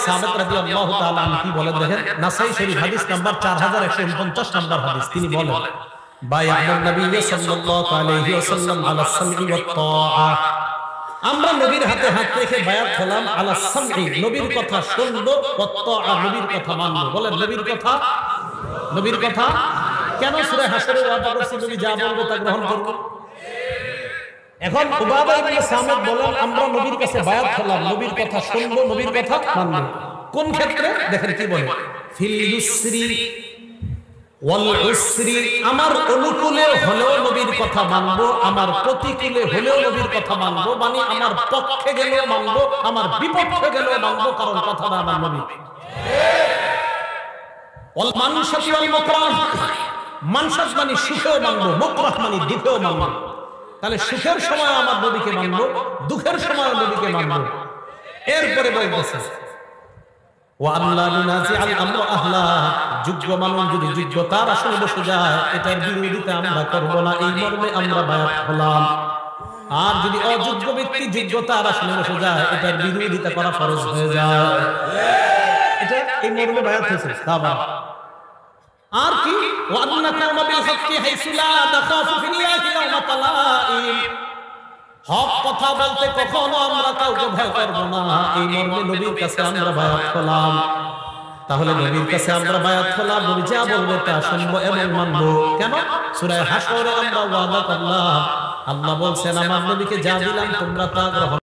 সাবিত রাদিয়াল্লাহু তাআলা আনহু বলেন, দেখেন নাসাই শরীফ হাদিস নাম্বার 4149 নাম্বার হাদিস, তিনি বলেন বায়া'না নবী সাল্লাল্লাহু আলাইহি ওয়াসাল্লাম আলা সামঈ ওয়াত তাআ, আমরা নবীর হাতে হাত রেখে বায়াত হলাম আলা সামঈ, নবীর কথা শুনবো, ওয়াত তাআ, নবীর কথা মানবো। বলেন নবীর কথা, নবীর কথা। কেন? সূরা হাশরে ওয়াদা করছে নবী যা বলবে তা গ্রহণ করব। এখন উবাদা ইবনে সামিত বলেন আমরা নবীর কাছে বায়াত হলাম, নবীর কথা শুনবো, নবীর কথা মানবো। কোন ক্ষেত্রে? দেখেন কি বলে, ফিল ইউসরি ওয়াল উসরি, আমার অনুকূলে হলেও নবীর কথা মানবো, আমার প্রতিকূলে হলেও নবীর কথা মানবো, মানে আমার পক্ষে গেলেও মানবো, আমার বিপক্ষে গেলেও মানবো, কারণ কথাটা আমার নবী। ওয়াল মানশাতি ওয়াল মুকরাহ, মানশাত মানে সুখেও মানবো, মুকরাহ মানে দুঃখেও মানবো। তাহলে সুখের সময় আমার নবীকে মানবো, দুঃখের সময় নবীকে মানবো। এরপরে বলতেছে ওয়া আল্লা নুনাজিআল আমর আহলা, যোগ্য মানুষ যদি যোগ্যতার আসনে বসে যায় এটার বিরোধিতা আমরা করব না, এই মর্মে আমরা বায়াত হলাম। আর যদি অযোগ্য ব্যক্তি যোগ্যতার আসনে বসে যায় এটার বিরোধিতা করা ফরজ হয়ে যায়। এটা এই মর্মে বায়াত হয়েছে। আর কি ওয়া আন্নাকুম বিল হক্কি হাইসু লা তাখাফু ফিল্লাহি লাওমাতা লাইম, হক কথা বলতে কখনো আমরা কাউকে ভয় করব না, এই মর্মে নবীর কাছে আমরা বায়াত হলাম। তাহলে নবীর কাছে আমরা বায়াত হলাম, নবী যা বলবে তা শুনবো এবং মানবো। কেন? সূরা হাশরে আমরা ওয়াদা করলাম, আল্লাহ বলছেন আমার নবীকে যা দিলাম তোমরা তা গ্রহণ